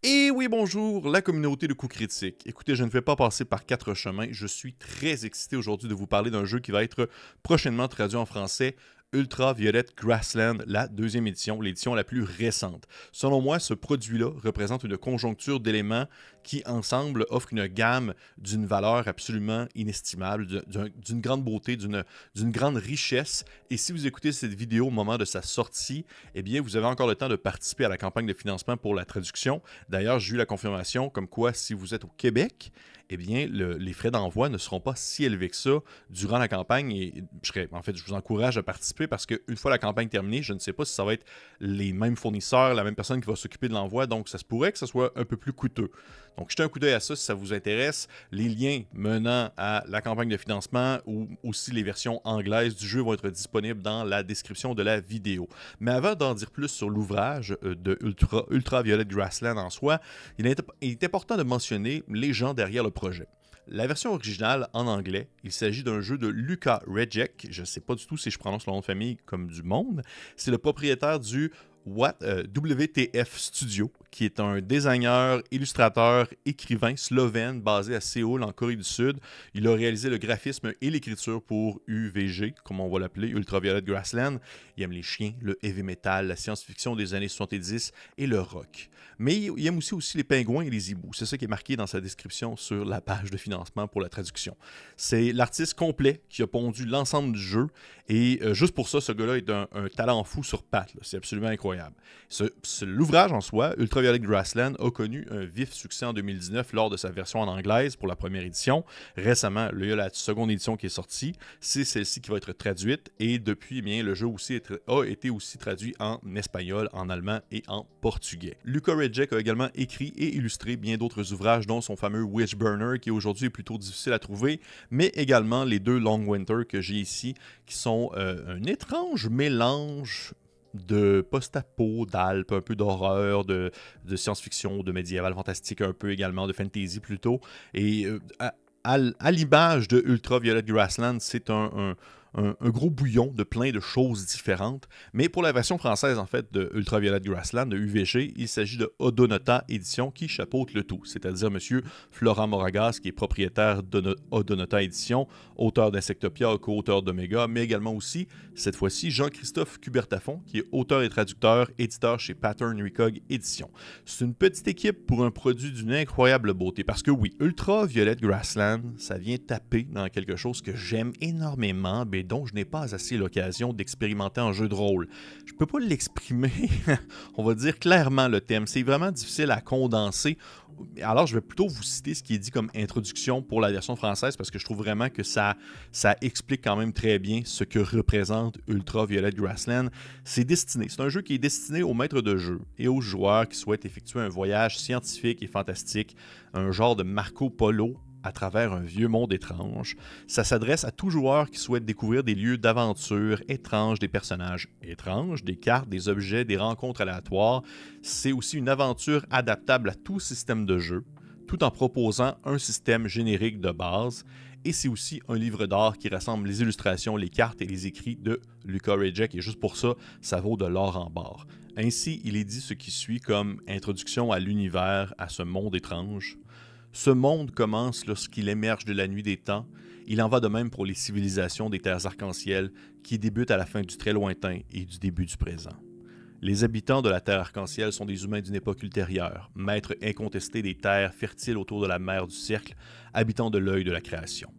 Et oui, bonjour, la communauté de coups critiques. Écoutez, je ne vais pas passer par quatre chemins. Je suis très excité aujourd'hui de vous parler d'un jeu qui va être prochainement traduit en français. Ultraviolet Grassland, la deuxième édition, l'édition la plus récente. Selon moi, ce produit-là représente une conjoncture d'éléments qui, ensemble, offrent une gamme d'une valeur absolument inestimable, d'une grande beauté, d'une grande richesse. Et si vous écoutez cette vidéo au moment de sa sortie, eh bien, vous avez encore le temps de participer à la campagne de financement pour la traduction. D'ailleurs, j'ai eu la confirmation comme quoi, si vous êtes au Québec, eh bien, les frais d'envoi ne seront pas si élevés que ça durant la campagne. Et je vous encourage à participer parce qu'une fois la campagne terminée, je ne sais pas si ça va être les mêmes fournisseurs, la même personne qui va s'occuper de l'envoi. Donc, ça se pourrait que ce soit un peu plus coûteux. Donc, jetez un coup d'œil à ça si ça vous intéresse. Les liens menant à la campagne de financement ou aussi les versions anglaises du jeu vont être disponibles dans la description de la vidéo. Mais avant d'en dire plus sur l'ouvrage de Ultraviolet Grassland en soi, il est important de mentionner les gens derrière le projet. La version originale en anglais, il s'agit d'un jeu de Luca Rejek, je ne sais pas du tout si je prononce le nom de famille comme du monde, c'est le propriétaire du WTF Studio, qui est un designer, illustrateur, écrivain slovène basé à Séoul, en Corée du Sud. Il a réalisé le graphisme et l'écriture pour UVG, comme on va l'appeler, Ultraviolet Grassland. Il aime les chiens, le heavy metal, la science-fiction des années 70 et le rock. Mais il aime aussi les pingouins et les hiboux. C'est ça qui est marqué dans sa description sur la page de financement pour la traduction. C'est l'artiste complet qui a pondu l'ensemble du jeu. Et juste pour ça, ce gars-là est un talent fou sur pattes. C'est absolument incroyable. L'ouvrage en soi, Ultraviolet Grassland, a connu un vif succès en 2019 lors de sa version en anglaise pour la première édition. Récemment, il y a la seconde édition qui est sortie. C'est celle-ci qui va être traduite. Et depuis, eh bien, le jeu a été aussi traduit en espagnol, en allemand et en portugais. Luca Rejek a également écrit et illustré bien d'autres ouvrages, dont son fameux Witchburner, qui aujourd'hui est plutôt difficile à trouver, mais également les deux Long Winter que j'ai ici, qui sont un étrange mélange de post-apo, d'alpes, un peu d'horreur, de science-fiction, de médiéval fantastique un peu également, de fantasy plutôt. Et à l'image de Ultraviolet Grassland, c'est un gros bouillon de plein de choses différentes. Mais pour la version française, en fait, de Ultraviolet Grassland, de UVG, il s'agit de Odonata Édition qui chapeaute le tout, c'est-à-dire M. Florent Moragas, qui est propriétaire d'Odonata Édition, auteur d'Insectopia, co-auteur d'Omega, mais également aussi, cette fois-ci, Jean-Christophe Cubertafon, qui est auteur et traducteur, éditeur chez Pattern Recog Édition. C'est une petite équipe pour un produit d'une incroyable beauté, parce que oui, Ultraviolet Grassland, ça vient taper dans quelque chose que j'aime énormément, mais dont je n'ai pas assez l'occasion d'expérimenter en jeu de rôle. Je peux pas l'exprimer, on va dire clairement le thème. C'est vraiment difficile à condenser. Alors, je vais plutôt vous citer ce qui est dit comme introduction pour la version française parce que je trouve vraiment que ça explique quand même très bien ce que représente Ultraviolet Grassland. C'est un jeu qui est destiné aux maîtres de jeu et aux joueurs qui souhaitent effectuer un voyage scientifique et fantastique, un genre de Marco Polo à travers un vieux monde étrange. Ça s'adresse à tout joueur qui souhaite découvrir des lieux d'aventure étranges, des personnages étranges, des cartes, des objets, des rencontres aléatoires. C'est aussi une aventure adaptable à tout système de jeu, tout en proposant un système générique de base. Et c'est aussi un livre d'art qui rassemble les illustrations, les cartes et les écrits de Luca Rejek. Et juste pour ça, ça vaut de l'or en barre. Ainsi, il est dit ce qui suit comme introduction à l'univers, à ce monde étrange. Ce monde commence lorsqu'il émerge de la nuit des temps. Il en va de même pour les civilisations des terres arc-en-ciel qui débutent à la fin du très lointain et du début du présent. Les habitants de la terre arc-en-ciel sont des humains d'une époque ultérieure, maîtres incontestés des terres fertiles autour de la mer du cercle, habitants de l'œil de la création.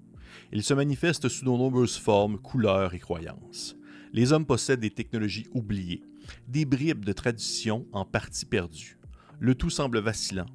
Ils se manifestent sous de nombreuses formes, couleurs et croyances. Les hommes possèdent des technologies oubliées, des bribes de traditions en partie perdues. Le tout semble vacillant,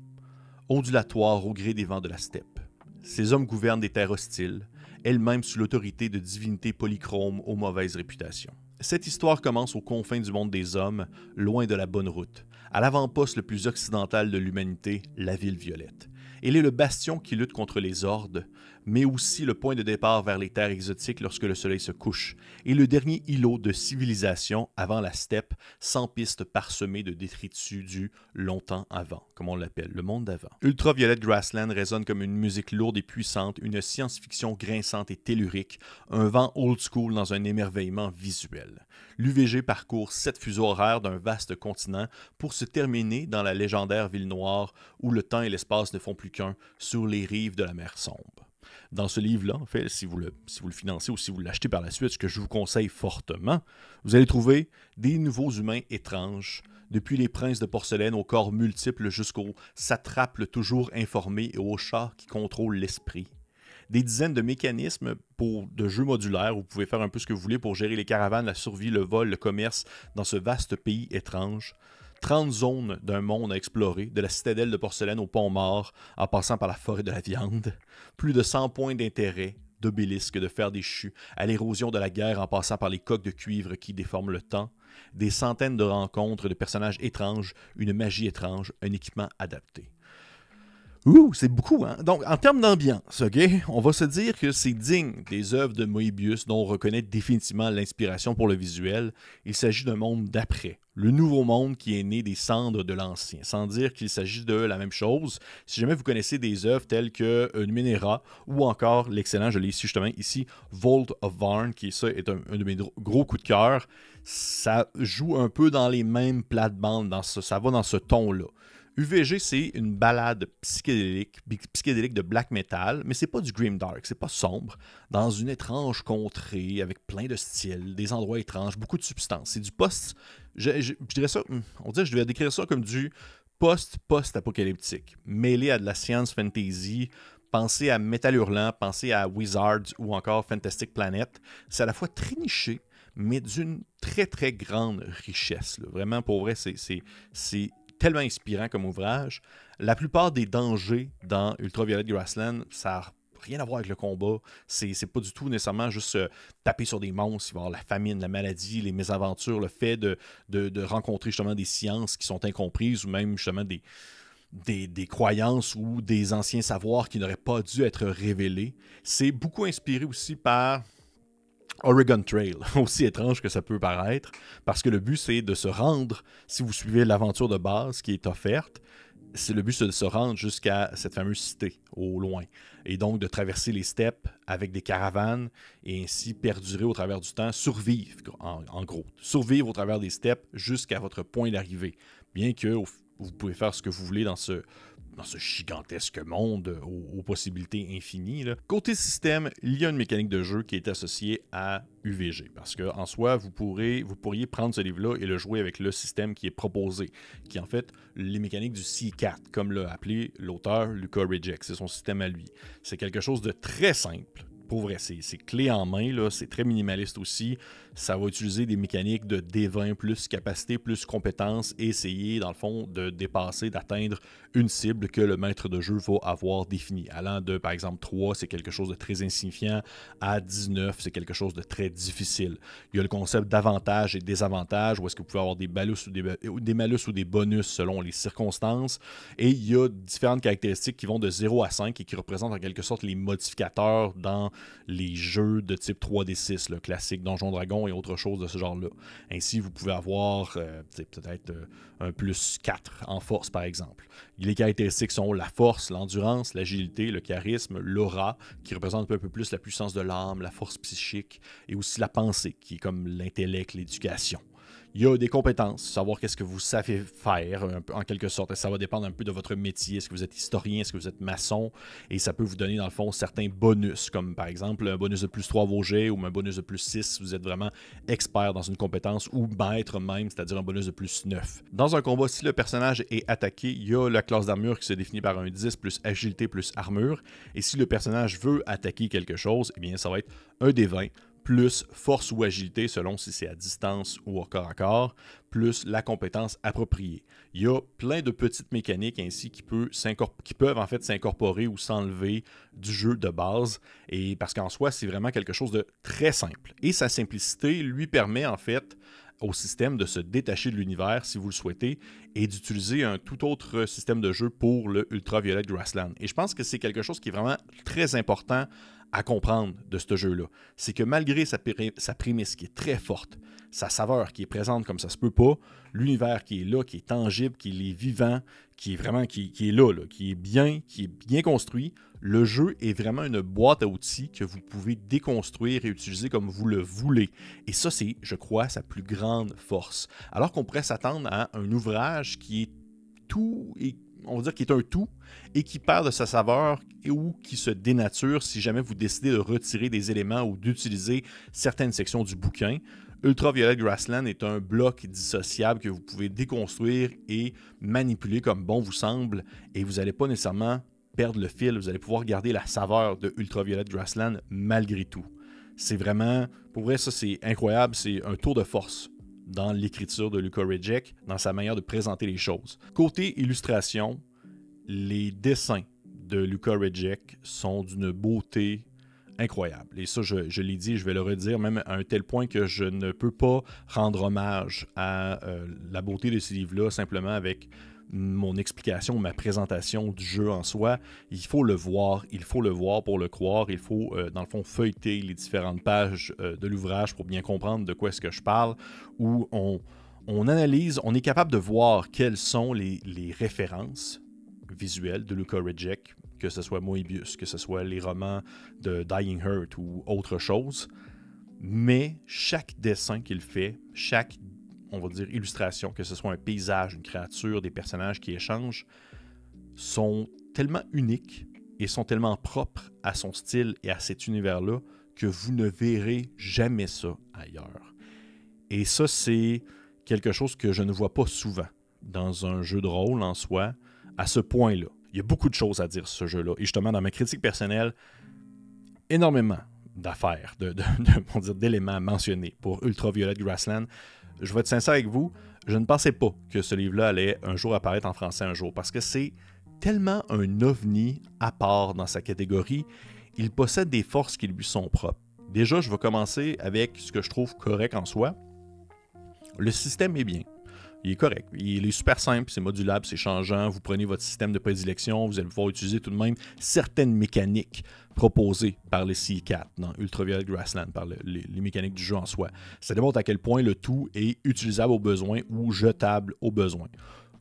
ondulatoire au gré des vents de la steppe. Ces hommes gouvernent des terres hostiles, elles-mêmes sous l'autorité de divinités polychromes aux mauvaises réputations. Cette histoire commence aux confins du monde des hommes, loin de la bonne route, à l'avant-poste le plus occidental de l'humanité, la ville violette. Elle est le bastion qui lutte contre les hordes, mais aussi le point de départ vers les terres exotiques lorsque le soleil se couche, et le dernier îlot de civilisation avant la steppe, sans pistes parsemées de détritus du longtemps avant, comme on l'appelle, le monde d'avant. Ultraviolet Grassland résonne comme une musique lourde et puissante, une science-fiction grinçante et tellurique, un vent old school dans un émerveillement visuel. L'UVG parcourt 7 fuseaux horaires d'un vaste continent pour se terminer dans la légendaire ville noire où le temps et l'espace ne font plus qu'un sur les rives de la mer sombre. Dans ce livre-là, en fait, si vous le financez ou si vous l'achetez par la suite, ce que je vous conseille fortement, vous allez trouver des nouveaux humains étranges, depuis les princes de porcelaine aux corps multiples jusqu'aux satrapes toujours informés et aux chars qui contrôlent l'esprit. Des dizaines de mécanismes de jeux modulaires où vous pouvez faire un peu ce que vous voulez pour gérer les caravanes, la survie, le vol, le commerce dans ce vaste pays étrange. 30 zones d'un monde à explorer, de la citadelle de porcelaine au pont mort, en passant par la forêt de la viande. Plus de 100 points d'intérêt, d'obélisques, de fer déchu, à l'érosion de la guerre en passant par les coques de cuivre qui déforment le temps. Des centaines de rencontres de personnages étranges, une magie étrange, un équipement adapté. Ouh, c'est beaucoup, hein? Donc, en termes d'ambiance, OK, on va se dire que c'est digne des œuvres de Moebius dont on reconnaît définitivement l'inspiration pour le visuel. Il s'agit d'un monde d'après, le nouveau monde qui est né des cendres de l'ancien, sans dire qu'il s'agit de la même chose. Si jamais vous connaissez des œuvres telles que Numenera ou encore l'excellent, je l'ai ici justement, ici, Vault of Varn, qui ça est un de mes gros coups de cœur, ça joue un peu dans les mêmes plates-bandes, ça va dans ce ton-là. UVG, c'est une balade psychédélique de black metal, mais c'est pas du grimdark, c'est pas sombre, dans une étrange contrée avec plein de styles, des endroits étranges, beaucoup de substances. C'est du post, je dirais ça, on dirait que je devais décrire ça comme du post-apocalyptique, mêlé à de la science fantasy. Pensez à Metal Hurlant, pensez à Wizards ou encore Fantastic Planet. C'est à la fois très niché, mais d'une très très grande richesse. Là. Vraiment, pour vrai, c'est tellement inspirant comme ouvrage. La plupart des dangers dans Ultraviolet Grassland, ça n'a rien à voir avec le combat. C'est pas du tout nécessairement juste taper sur des monstres. Il va y avoir la famine, la maladie, les mésaventures, le fait de rencontrer justement des sciences qui sont incomprises ou même justement des croyances ou des anciens savoirs qui n'auraient pas dû être révélés. C'est beaucoup inspiré aussi par Oregon Trail, aussi étrange que ça peut paraître, parce que le but, c'est de se rendre, si vous suivez l'aventure de base qui est offerte, le but, c'est de se rendre jusqu'à cette fameuse cité, au loin, et donc de traverser les steppes avec des caravanes, et ainsi perdurer au travers du temps, survivre, en gros, survivre au travers des steppes jusqu'à votre point d'arrivée, bien que vous pouvez faire ce que vous voulez dans ce gigantesque monde aux possibilités infinies. Là. Côté système, il y a une mécanique de jeu qui est associée à UVG. Parce qu'en soi, vous pourriez prendre ce livre-là et le jouer avec le système qui est proposé, qui est en fait les mécaniques du C4, comme l'a appelé l'auteur Luca Reject. C'est son système à lui. C'est quelque chose de très simple. Pour vrai, c'est clé en main, là, c'est très minimaliste aussi. Ça va utiliser des mécaniques de D20, plus capacité, plus compétence, et essayer, dans le fond, de dépasser, d'atteindre une cible que le maître de jeu va avoir définie. Allant de, par exemple, 3, c'est quelque chose de très insignifiant, à 19, c'est quelque chose de très difficile. Il y a le concept d'avantages et désavantages, où est-ce que vous pouvez avoir des malus ou des bonus selon les circonstances, et il y a différentes caractéristiques qui vont de 0 à 5 et qui représentent en quelque sorte les modificateurs dans les jeux de type 3D6, là, classique, Donjon Dragon et autre chose de ce genre-là. Ainsi, vous pouvez avoir peut-être un plus 4 en force, par exemple. Les caractéristiques sont la force, l'endurance, l'agilité, le charisme, l'aura, qui représente un peu plus la puissance de l'âme, la force psychique, et aussi la pensée, qui est comme l'intellect, l'éducation. Il y a des compétences, savoir qu'est-ce que vous savez faire, en quelque sorte. Ça va dépendre un peu de votre métier. Est-ce que vous êtes historien, est-ce que vous êtes maçon? Et ça peut vous donner, dans le fond, certains bonus, comme par exemple un bonus de plus 3 à vos jets ou un bonus de plus 6 si vous êtes vraiment expert dans une compétence, ou maître même, c'est-à-dire un bonus de plus 9. Dans un combat, si le personnage est attaqué, il y a la classe d'armure qui se définit par un 10 plus agilité plus armure. Et si le personnage veut attaquer quelque chose, eh bien, ça va être un des 20 plus force ou agilité, selon si c'est à distance ou au corps à corps, plus la compétence appropriée. Il y a plein de petites mécaniques ainsi qui peuvent en fait s'incorporer ou s'enlever du jeu de base, et parce qu'en soi, c'est vraiment quelque chose de très simple. Et sa simplicité lui permet en fait au système de se détacher de l'univers si vous le souhaitez et d'utiliser un tout autre système de jeu pour le Ultraviolet Grassland. Et je pense que c'est quelque chose qui est vraiment très important à comprendre de ce jeu-là. C'est que malgré sa prémisse qui est très forte, sa saveur qui est présente comme ça se peut pas, l'univers qui est là, qui est tangible, qui est vivant, qui est vraiment qui est là, qui est bien construit, le jeu est vraiment une boîte à outils que vous pouvez déconstruire et utiliser comme vous le voulez. Et ça, c'est, je crois, sa plus grande force. Alors qu'on pourrait s'attendre à un ouvrage qui est tout, et on va dire qu'il est un tout, et qui perd de sa saveur ou qui se dénature si jamais vous décidez de retirer des éléments ou d'utiliser certaines sections du bouquin. Ultraviolet Grassland est un bloc dissociable que vous pouvez déconstruire et manipuler comme bon vous semble, et vous n'allez pas nécessairement perdre le fil, vous allez pouvoir garder la saveur de Ultraviolet Grassland malgré tout. C'est vraiment, pour vrai, ça c'est incroyable, c'est un tour de force dans l'écriture de Luka Rejec, dans sa manière de présenter les choses. Côté illustration, les dessins de Luka Rejec sont d'une beauté incroyable. Et ça, je l'ai dit, je vais le redire, même à un tel point que je ne peux pas rendre hommage à la beauté de ces livres-là simplement avec mon explication, ma présentation du jeu en soi. Il faut le voir pour le croire. Il faut, dans le fond, feuilleter les différentes pages de l'ouvrage pour bien comprendre de quoi est-ce que je parle, où on analyse, on est capable de voir quelles sont les références visuelles de Luka Rejec, que ce soit Moebius, que ce soit les romans de Dying Heart ou autre chose. Mais chaque dessin qu'il fait, chaque on va dire illustration, que ce soit un paysage, une créature, des personnages qui échangent, sont tellement uniques et sont tellement propres à son style et à cet univers-là que vous ne verrez jamais ça ailleurs. Et ça, c'est quelque chose que je ne vois pas souvent dans un jeu de rôle en soi, à ce point-là. Il y a beaucoup de choses à dire sur ce jeu-là. Et justement, dans ma critique personnelle, énormément d'affaires, d'éléments mentionnés pour Ultraviolet Grassland. Je vais être sincère avec vous, je ne pensais pas que ce livre-là allait un jour apparaître en français un jour, parce que c'est tellement un ovni à part dans sa catégorie. Il possède des forces qui lui sont propres. Déjà, je vais commencer avec ce que je trouve correct en soi. Le système est bien. Il est correct. Il est super simple, c'est modulable, c'est changeant. Vous prenez votre système de prédilection, vous allez pouvoir utiliser tout de même certaines mécaniques proposées par le C4 dans Ultraviolet Grassland, par les mécaniques du jeu en soi. Ça démontre à quel point le tout est utilisable au besoin ou jetable au besoin.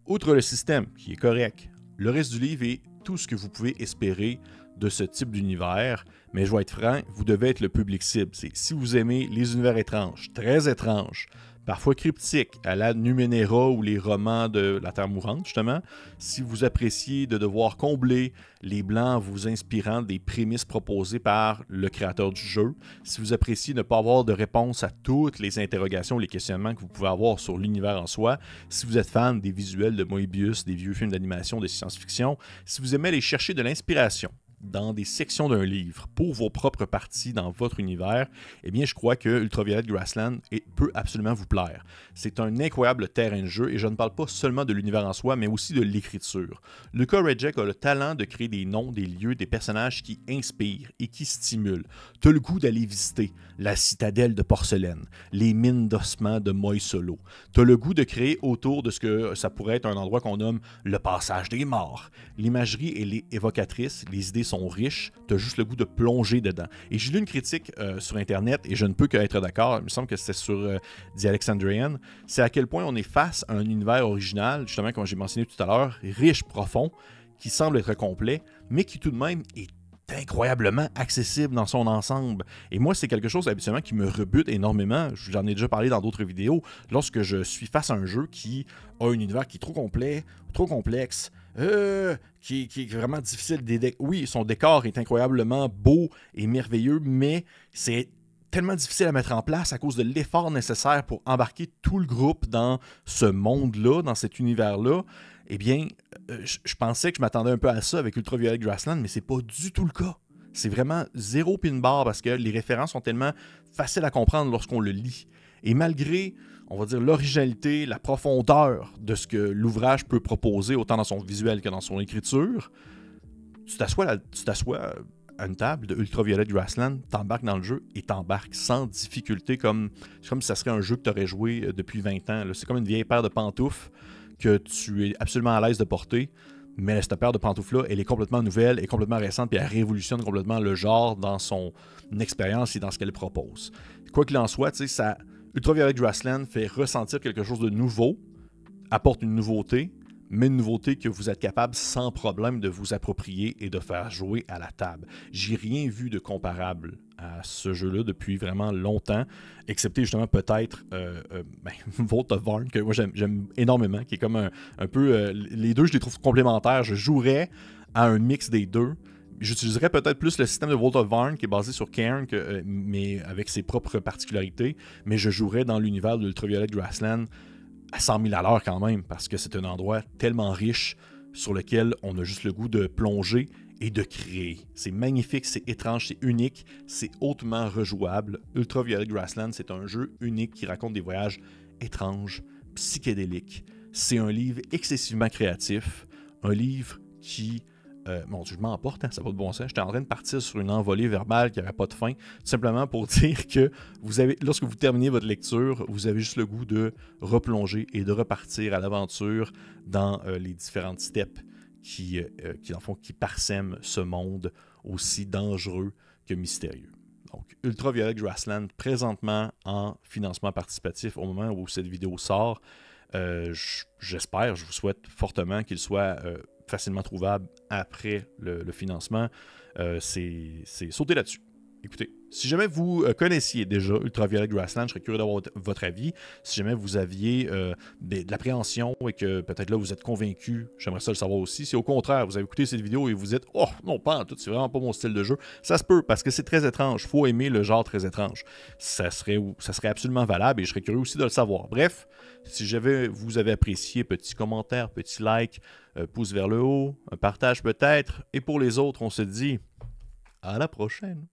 Outre le système, qui est correct, le reste du livre est tout ce que vous pouvez espérer de ce type d'univers, mais je vais être franc, vous devez être le public cible. Si vous aimez les univers étranges, très étranges, parfois cryptiques, à la Numenera ou les romans de la Terre mourante, justement, si vous appréciez de devoir combler les blancs en vous inspirant des prémices proposées par le créateur du jeu, si vous appréciez ne pas avoir de réponse à toutes les interrogations, les questionnements que vous pouvez avoir sur l'univers en soi, si vous êtes fan des visuels de Moebius, des vieux films d'animation, de science-fiction, si vous aimez aller chercher de l'inspiration dans des sections d'un livre pour vos propres parties dans votre univers, eh bien, je crois que Ultraviolet Grassland peut absolument vous plaire. C'est un incroyable terrain de jeu et je ne parle pas seulement de l'univers en soi, mais aussi de l'écriture. Luka Rejec a le talent de créer des noms, des lieux, des personnages qui inspirent et qui stimulent. T'as le goût d'aller visiter la citadelle de porcelaine, les mines d'ossements de Moisolo. T'as le goût de créer autour de ce que ça pourrait être un endroit qu'on nomme le passage des morts. L'imagerie, elle est évocatrice, les idées sont riches, tu as juste le goût de plonger dedans. Et j'ai lu une critique sur Internet, et je ne peux qu'être d'accord, il me semble que c'était sur The Alexandrian, c'est à quel point on est face à un univers original, justement comme j'ai mentionné tout à l'heure, riche, profond, qui semble être complet, mais qui tout de même est incroyablement accessible dans son ensemble. Et moi, c'est quelque chose habituellement qui me rebute énormément. J'en ai déjà parlé dans d'autres vidéos. Lorsque je suis face à un jeu qui a un univers qui est trop complet, trop complexe, qui est vraiment difficile. Oui, son décor est incroyablement beau et merveilleux, mais c'est tellement difficile à mettre en place à cause de l'effort nécessaire pour embarquer tout le groupe dans ce monde-là, dans cet univers-là. Eh bien, je pensais que je m'attendais un peu à ça avec Ultraviolet Grassland, mais c'est pas du tout le cas. C'est vraiment zéro pin bar parce que les références sont tellement faciles à comprendre lorsqu'on le lit. Et malgré, on va dire, l'originalité, la profondeur de ce que l'ouvrage peut proposer, autant dans son visuel que dans son écriture, tu t'assois une table de Ultraviolet Grassland, t'embarques dans le jeu et t'embarques sans difficulté, comme si ça serait un jeu que tu aurais joué depuis 20 ans. C'est comme une vieille paire de pantoufles que tu es absolument à l'aise de porter, mais cette paire de pantoufles-là, elle est complètement nouvelle, elle est complètement récente, puis elle révolutionne complètement le genre dans son expérience et dans ce qu'elle propose. Quoi qu'il en soit, Ultraviolet Grassland fait ressentir quelque chose de nouveau, apporte une nouveauté, mais une nouveauté que vous êtes capable sans problème de vous approprier et de faire jouer à la table. J'ai rien vu de comparable à ce jeu-là depuis vraiment longtemps, excepté justement peut-être Vault of Varn, que moi j'aime énormément, qui est comme un peu... les deux, je les trouve complémentaires. Je jouerais à un mix des deux. J'utiliserais peut-être plus le système de Vault of Varn qui est basé sur Cairn, mais avec ses propres particularités, mais je jouerais dans l'univers de Ultraviolet Grassland à 100 000 à l'heure quand même, parce que c'est un endroit tellement riche sur lequel on a juste le goût de plonger et de créer. C'est magnifique, c'est étrange, c'est unique, c'est hautement rejouable. Ultraviolet Grassland, c'est un jeu unique qui raconte des voyages étranges, psychédéliques. C'est un livre excessivement créatif, un livre qui... mon Dieu, je m'emporte, ça n'a pas de bon sens. J'étais en train de partir sur une envolée verbale qui n'avait pas de fin, tout simplement pour dire que lorsque vous terminez votre lecture, vous avez juste le goût de replonger et de repartir à l'aventure dans les différentes steppes qui parsèment ce monde aussi dangereux que mystérieux. Donc, Ultraviolet Grassland, présentement en financement participatif au moment où cette vidéo sort. J'espère, je vous souhaite fortement qu'il soit facilement trouvable après le financement. C'est sauter là-dessus. Écoutez, si jamais vous connaissiez déjà Ultraviolet Grassland, je serais curieux d'avoir votre avis. Si jamais vous aviez de l'appréhension et que peut-être là vous êtes convaincu, j'aimerais ça le savoir aussi. Si au contraire, vous avez écouté cette vidéo et vous dites « Oh, non, pas en tout, c'est vraiment pas mon style de jeu », ça se peut parce que c'est très étrange. Il faut aimer le genre très étrange. Ça serait absolument valable et je serais curieux aussi de le savoir. Bref, si vous avez apprécié, petit commentaire, petit like, pouce vers le haut, un partage peut-être. Et pour les autres, on se dit à la prochaine.